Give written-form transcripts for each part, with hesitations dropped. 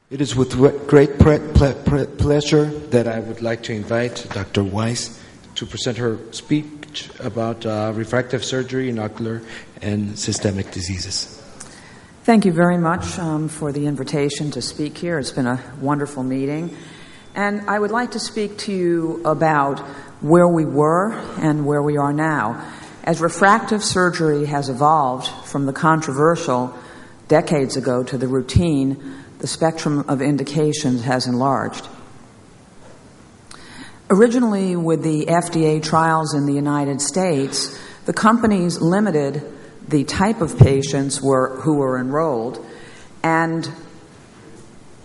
It is with great pleasure that I would like to invite Dr. Weiss to present her speech about refractive surgery in ocular and systemic diseases. Thank you very much for the invitation to speak here. It's been a wonderful meeting. And I would like to speak to you about where we were and where we are now. As refractive surgery has evolved from the controversial decades ago to the routine, the spectrum of indications has enlarged. Originally, with the FDA trials in the United States, the companies limited the type of patients who were enrolled, and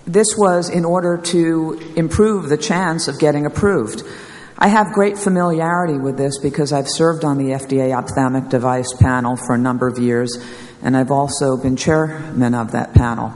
this was in order to improve the chance of getting approved. I have great familiarity with this because I've served on the FDA ophthalmic device panel for a number of years, and I've also been chairman of that panel.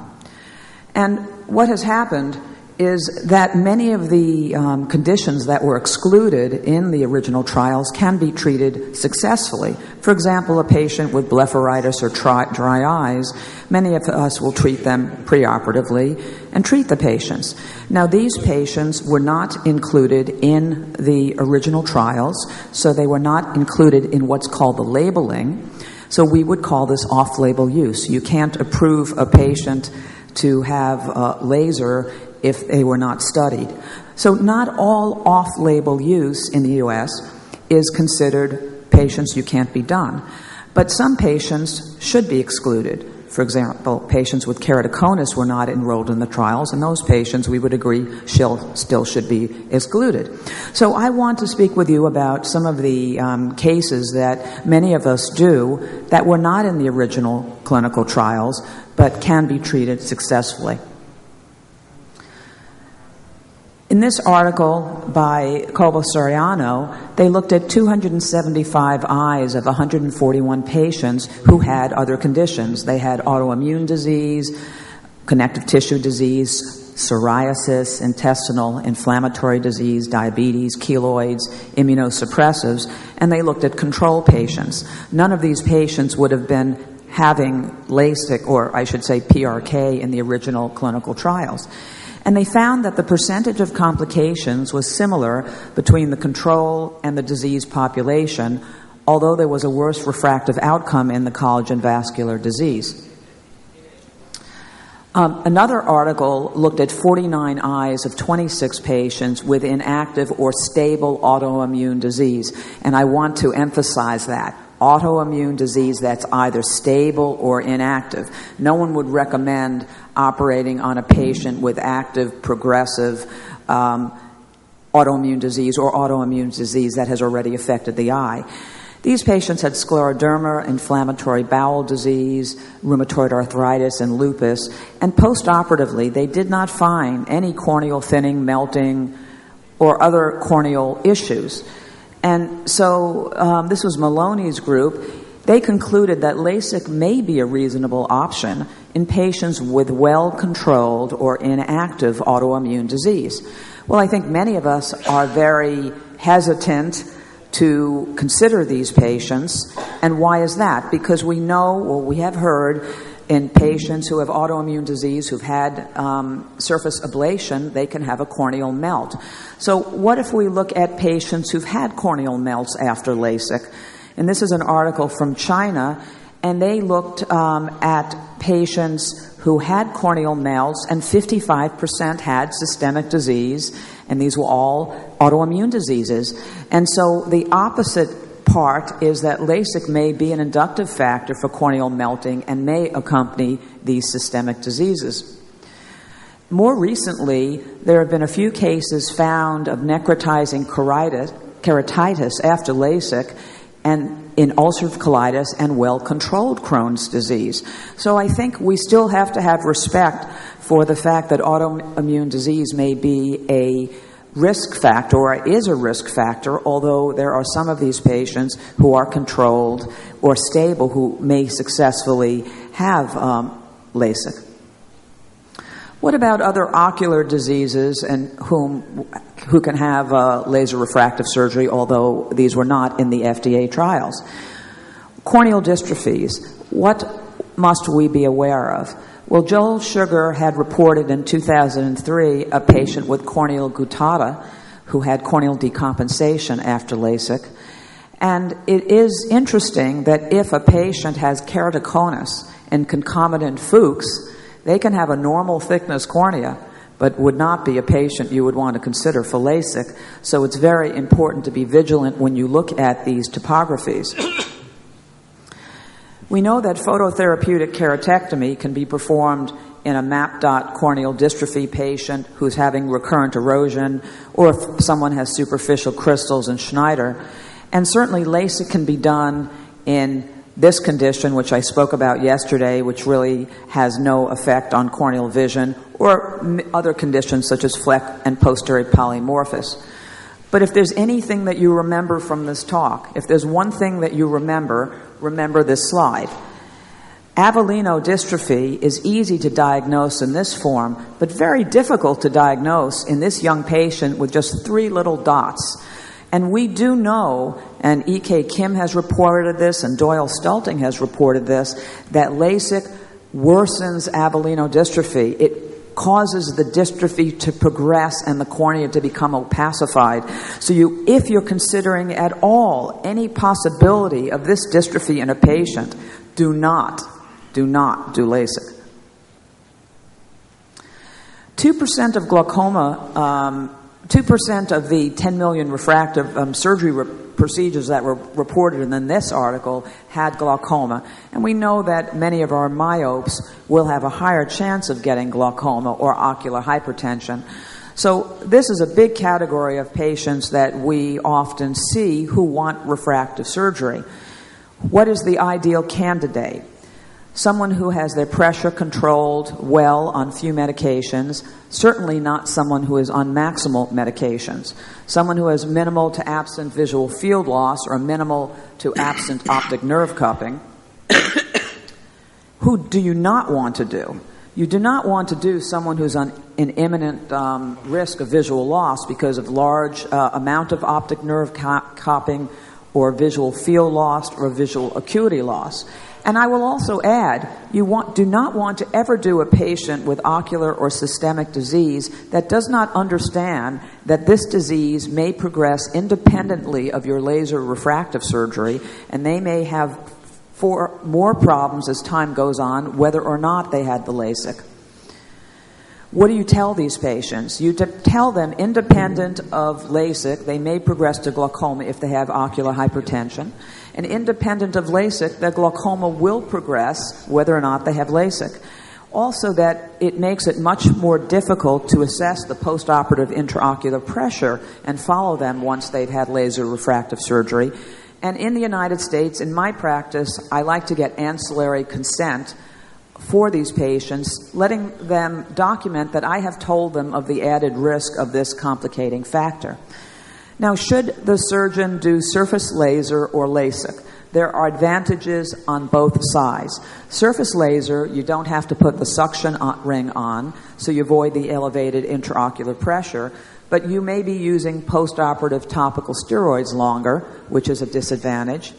And what has happened is that many of the conditions that were excluded in the original trials can be treated successfully. For example, a patient with blepharitis or dry eyes, many of us will treat them preoperatively and treat the patients. Now, these patients were not included in the original trials, so they were not included in what's called the labeling. So we would call this off-label use. You can't approve a patient to have laser if they were not studied. So not all off-label use in the U.S. is considered patients you can't be done. But some patients should be excluded. For example, patients with keratoconus were not enrolled in the trials, and those patients, we would agree, still should be excluded. So I want to speak with you about some of the cases that many of us do that were not in the original clinical trials, but can be treated successfully. In this article by Cobo-Soriano, they looked at 275 eyes of 141 patients who had other conditions. They had autoimmune disease, connective tissue disease, psoriasis, intestinal inflammatory disease, diabetes, keloids, immunosuppressives, and they looked at control patients. None of these patients would have been having LASIK, or I should say PRK, in the original clinical trials. And they found that the percentage of complications was similar between the control and the disease population, although there was a worse refractive outcome in the collagen vascular disease. Another article looked at 49 eyes of 26 patients with inactive or stable autoimmune disease. And I want to emphasize that. Autoimmune disease that's either stable or inactive. No one would recommend operating on a patient with active, progressive autoimmune disease or autoimmune disease that has already affected the eye. These patients had scleroderma, inflammatory bowel disease, rheumatoid arthritis, and lupus, and postoperatively they did not find any corneal thinning, melting, or other corneal issues. And so this was Maloney's group. They concluded that LASIK may be a reasonable option in patients with well-controlled or inactive autoimmune disease. Well, I think many of us are very hesitant to consider these patients. And why is that? Because we know, or we have heard, in patients who have autoimmune disease, who've had surface ablation, they can have a corneal melt. So what if we look at patients who've had corneal melts after LASIK? And this is an article from China, and they looked at patients who had corneal melts, and 55% had systemic disease, and these were all autoimmune diseases. And so the opposite part is that LASIK may be an inductive factor for corneal melting and may accompany these systemic diseases. More recently, there have been a few cases found of necrotizing keratitis after LASIK, and in ulcerative colitis and well-controlled Crohn's disease. So I think we still have to have respect for the fact that autoimmune disease may be a risk factor, or is a risk factor, although there are some of these patients who are controlled or stable who may successfully have LASIK. What about other ocular diseases and who can have laser refractive surgery, although these were not in the FDA trials? Corneal dystrophies. What must we be aware of? Well, Joel Sugar had reported in 2003 a patient with corneal guttata who had corneal decompensation after LASIK. And it is interesting that if a patient has keratoconus and concomitant Fuchs, they can have a normal thickness cornea, but would not be a patient you would want to consider for LASIK. So it's very important to be vigilant when you look at these topographies. We know that phototherapeutic keratectomy can be performed in a MAP-DOT corneal dystrophy patient who's having recurrent erosion, or if someone has superficial crystals in Schneider. And certainly LASIK can be done in this condition, which I spoke about yesterday, which really has no effect on corneal vision, or other conditions such as Fleck and posterior polymorphous. But if there's anything that you remember from this talk, if there's one thing that you remember this slide. Avellino dystrophy is easy to diagnose in this form, but very difficult to diagnose in this young patient with just 3 little dots. And we do know, and E.K. Kim has reported this, and Doyle Stulting has reported this, that LASIK worsens Avellino dystrophy. It causes the dystrophy to progress and the cornea to become opacified. So if you're considering at all any possibility of this dystrophy in a patient, do not do LASIK. 2% of glaucoma 2% of the 10 million refractive surgery procedures that were reported in this article had glaucoma. And we know that many of our myopes will have a higher chance of getting glaucoma or ocular hypertension. So this is a big category of patients that we often see who want refractive surgery. What is the ideal candidate? Someone who has their pressure controlled well on few medications, certainly not someone who is on maximal medications. Someone who has minimal to absent visual field loss or minimal to absent optic nerve cupping. Who do you not want to do? You do not want to do someone who's on an imminent risk of visual loss because of large amount of optic nerve cupping or visual field loss or visual acuity loss. And I will also add, do not want to ever do a patient with ocular or systemic disease that does not understand that this disease may progress independently of your laser refractive surgery, and they may have more problems as time goes on, whether or not they had the LASIK. What do you tell these patients? You tell them, independent of LASIK, they may progress to glaucoma if they have ocular hypertension. And independent of LASIK, their glaucoma will progress whether or not they have LASIK. Also, that it makes it much more difficult to assess the postoperative intraocular pressure and follow them once they've had laser refractive surgery. And in the United States, in my practice, I like to get ancillary consent for these patients, letting them document that I have told them of the added risk of this complicating factor. Now, should the surgeon do surface laser or LASIK? There are advantages on both sides. Surface laser, you don't have to put the suction ring on, so you avoid the elevated intraocular pressure, but you may be using postoperative topical steroids longer, which is a disadvantage.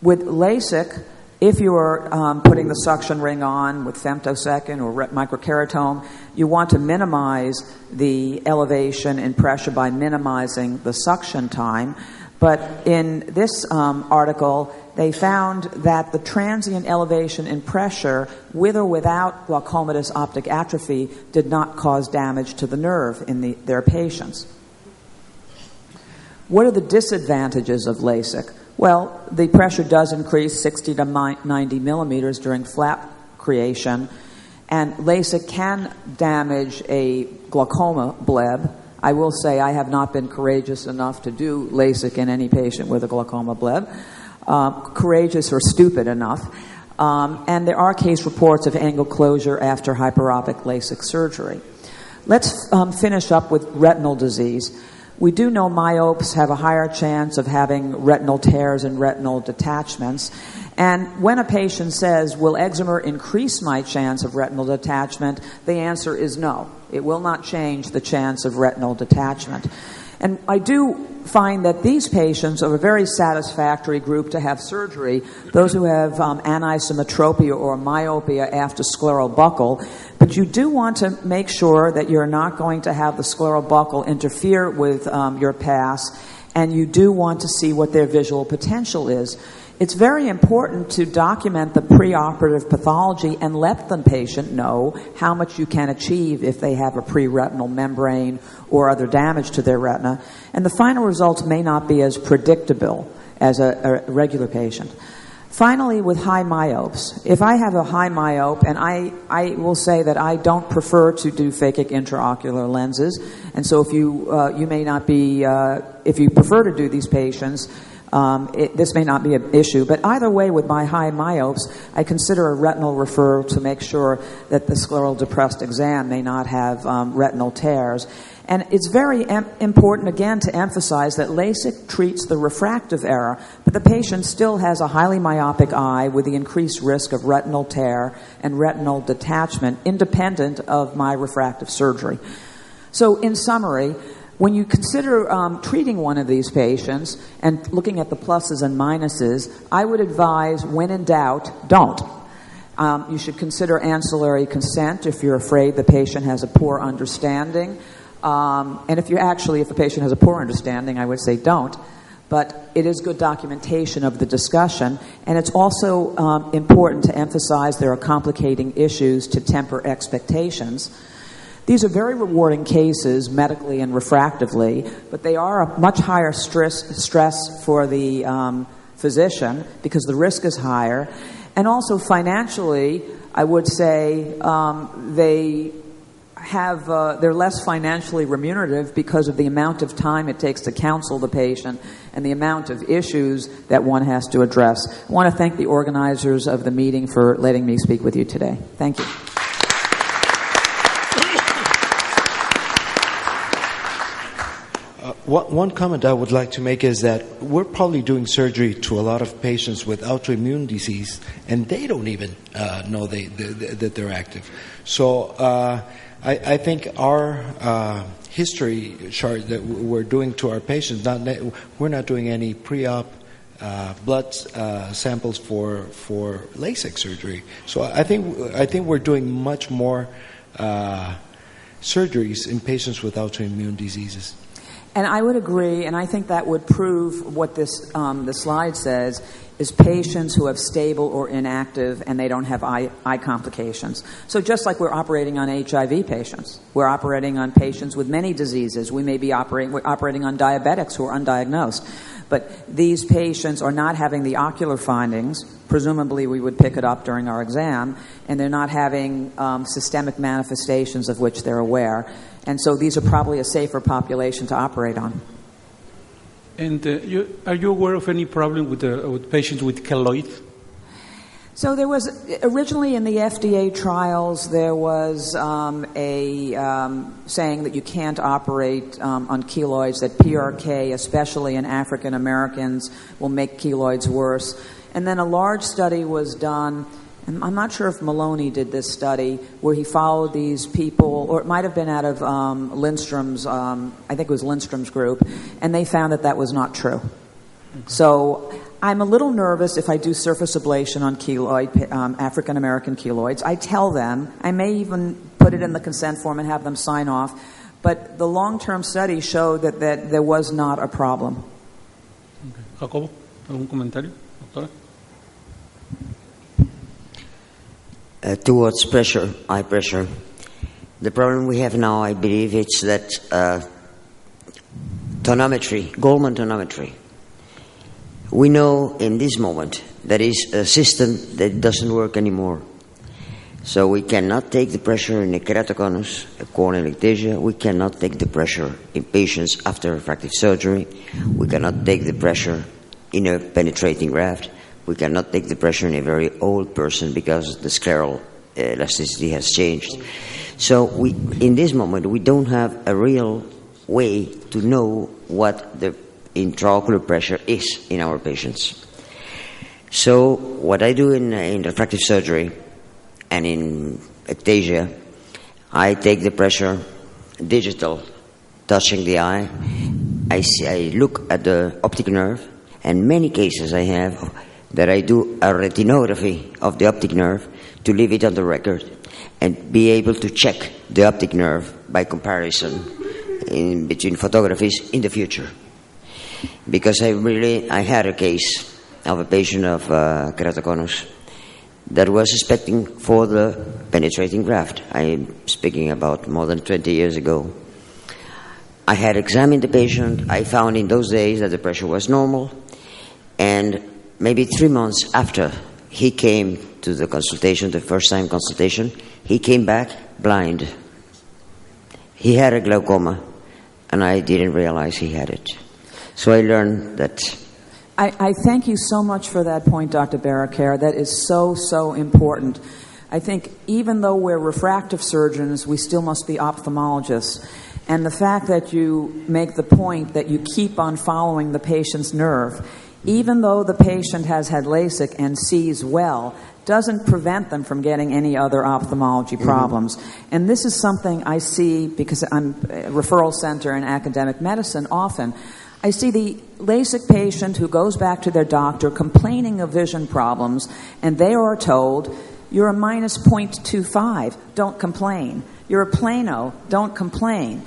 With LASIK, if you are putting the suction ring on with femtosecond or microkeratome, you want to minimize the elevation in pressure by minimizing the suction time. But in this article, they found that the transient elevation in pressure, with or without glaucomatous optic atrophy, did not cause damage to the nerve in their patients. What are the disadvantages of LASIK? Well, the pressure does increase 60 to 90 millimeters during flap creation, and LASIK can damage a glaucoma bleb. I will say I have not been courageous enough to do LASIK in any patient with a glaucoma bleb. Courageous or stupid enough. And there are case reports of angle closure after hyperopic LASIK surgery. Let's finish up with retinal disease. We do know myopes have a higher chance of having retinal tears and retinal detachments. And when a patient says, will Excimer increase my chance of retinal detachment? The answer is no. It will not change the chance of retinal detachment. And I do find that these patients are a very satisfactory group to have surgery, those who have anisometropia or myopia after scleral buckle. But you do want to make sure that you're not going to have the scleral buckle interfere with your pass, and you do want to see what their visual potential is. It's very important to document the preoperative pathology and let the patient know how much you can achieve if they have a pre-retinal membrane or other damage to their retina. And the final results may not be as predictable as a regular patient. Finally, with high myopes. If I have a high myope, and I will say that I don't prefer to do phakic intraocular lenses, and so if you may not be, if you prefer to do these patients, this may not be an issue, but either way, with my high myopes, I consider a retinal referral to make sure that the scleral depressed exam may not have retinal tears. And it's very important, again, to emphasize that LASIK treats the refractive error, but the patient still has a highly myopic eye with the increased risk of retinal tear and retinal detachment, independent of my refractive surgery. So, in summary, when you consider treating one of these patients and looking at the pluses and minuses, I would advise, when in doubt, don't. You should consider ancillary consent if you're afraid the patient has a poor understanding. And if the patient has a poor understanding, I would say don't. But it is good documentation of the discussion. And it's also important to emphasize there are complicating issues to temper expectations. These are very rewarding cases medically and refractively, but they are a much higher stress for the physician because the risk is higher. And also financially, I would say they're less financially remunerative because of the amount of time it takes to counsel the patient and the amount of issues that one has to address. I want to thank the organizers of the meeting for letting me speak with you today. Thank you. One comment I would like to make is that we're probably doing surgery to a lot of patients with autoimmune disease, and they don't even know that they're active. So I think our history chart that we're doing to our patients, we're not doing any pre-op blood samples for LASIK surgery. So I think we're doing much more surgeries in patients with autoimmune diseases. And I would agree, and I think that would prove what the slide says, is patients who have stable or inactive and they don't have eye complications. So just like we're operating on HIV patients, we're operating on patients with many diseases. We're operating on diabetics who are undiagnosed. But these patients are not having the ocular findings. Presumably we would pick it up during our exam, and they're not having systemic manifestations of which they're aware. And so these are probably a safer population to operate on. And are you aware of any problem with patients with keloid? So there was, originally in the FDA trials, there was saying that you can't operate on keloids, that PRK, especially in African Americans, will make keloids worse. And then a large study was done, and I'm not sure if Maloney did this study, where he followed these people, or it might have been out of Lindstrom's, I think it was Lindstrom's group, and they found that was not true. Okay. So I'm a little nervous if I do surface ablation on keloid, African American keloids. I tell them, I may even put it in the consent form and have them sign off, but the long-term study showed that there was not a problem. Okay. Jacobo, ¿algún comentario, doctora? Towards pressure, eye pressure. The problem we have now, I believe, it's that tonometry, Goldmann tonometry. We know in this moment that is a system that doesn't work anymore. So we cannot take the pressure in a keratoconus, a corneal ectasia. We cannot take the pressure in patients after refractive surgery. We cannot take the pressure in a penetrating graft. We cannot take the pressure in a very old person because the scleral elasticity has changed. So in this moment, we don't have a real way to know what the intraocular pressure is in our patients. So what I do in refractive surgery and in ectasia, I take the pressure digital, touching the eye, I look at the optic nerve, and many cases I have that I do a retinography of the optic nerve to leave it on the record and be able to check the optic nerve by comparison in between photographies in the future. Because I had a case of a patient of keratoconus that was suspecting for the penetrating graft. I'm speaking about more than 20 years ago. I had examined the patient. I found in those days that the pressure was normal, and maybe 3 months after he came to the consultation, the first time consultation, he came back blind. He had a glaucoma, and I didn't realize he had it. So I learned that. I thank you so much for that point, Dr. Barraquer. That is so, so important. I think even though we're refractive surgeons, we still must be ophthalmologists. And the fact that you make the point that you keep on following the patient's nerve, even though the patient has had LASIK and sees well, doesn't prevent them from getting any other ophthalmology problems. And this is something I see because I'm a referral center in academic medicine often. I see the LASIK patient who goes back to their doctor complaining of vision problems, and they are told, you're a minus 0.25, don't complain. You're a plano, don't complain.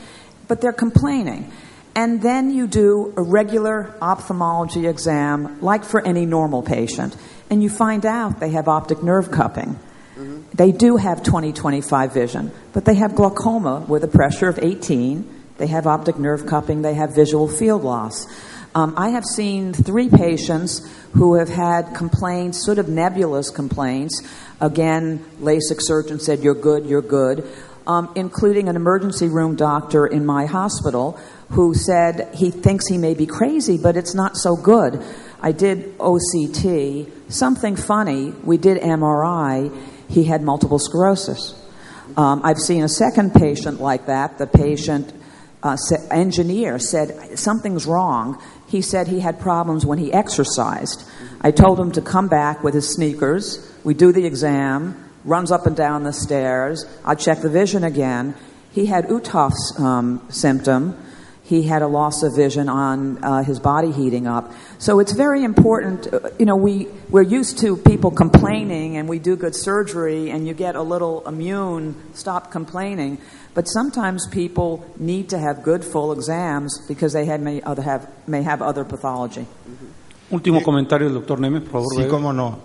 But they're complaining. And then you do a regular ophthalmology exam, like for any normal patient, and you find out they have optic nerve cupping. Mm-hmm. They do have 20/25 vision, but they have glaucoma with a pressure of 18. They have optic nerve cupping. They have visual field loss. I have seen 3 patients who have had complaints, sort of nebulous complaints. Again, LASIK surgeon said, you're good, including an emergency room doctor in my hospital who said he thinks he may be crazy, but it's not so good. I did OCT. Something funny, we did MRI. He had multiple sclerosis. I've seen a second patient like that. The patient engineer said, something's wrong. He said he had problems when he exercised. I told him to come back with his sneakers. We do the exam, runs up and down the stairs. I check the vision again. He had Uthoff's symptom. He had a loss of vision on his body heating up. So it's very important. We're used to people complaining, and we do good surgery, and you get a little immune, stop complaining. But sometimes people need to have good full exams because they may have other pathology. Último comentario del doctor Nemes, por favor. Sí, cómo no.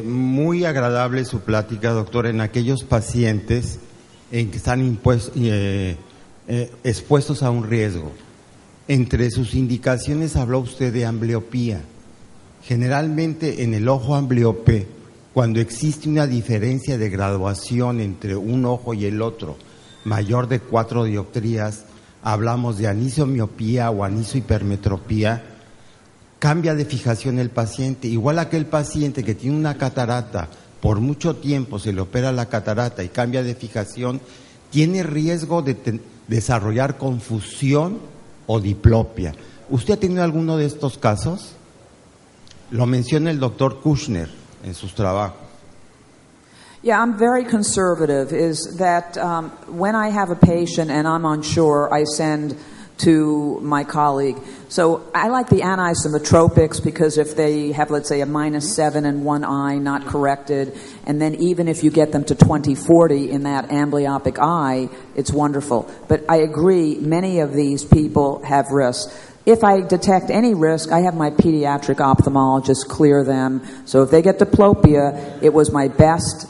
Muy agradable su plática, doctor, en aquellos pacientes en que están expuestos a un riesgo. Entre sus indicaciones habló usted de ambliopía. Generalmente en el ojo ambliope, cuando existe una diferencia de graduación entre un ojo y el otro, mayor de 4 dioptrías, hablamos de anisomiopía o anisohipermetropía, cambia de fijación el paciente. Igual aquel paciente que tiene una catarata, por mucho tiempo se le opera la catarata y cambia de fijación, tiene riesgo de desarrollar confusión o diplopia. ¿Usted ha tenido alguno de estos casos? Lo menciona el doctor Kushner en sus trabajos. Yeah, I'm very conservative, is that when I have a patient and I'm unsure, I send to my colleague. So I like the anisometropics because if they have, let's say, a -7 in one eye, not corrected, and then even if you get them to 20/40 in that amblyopic eye, it's wonderful. But I agree, many of these people have risks. If I detect any risk, I have my pediatric ophthalmologist clear them. So if they get diplopia, it was my best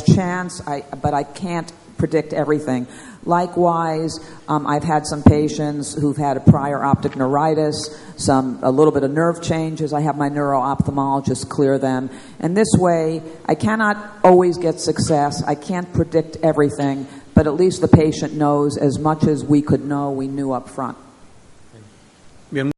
chance, but I can't predict everything. Likewise, I've had some patients who've had a prior optic neuritis, a little bit of nerve changes. I have my neuro-ophthalmologist clear them. And this way, I cannot always get success. I can't predict everything, but at least the patient knows as much as we knew up front. Bien.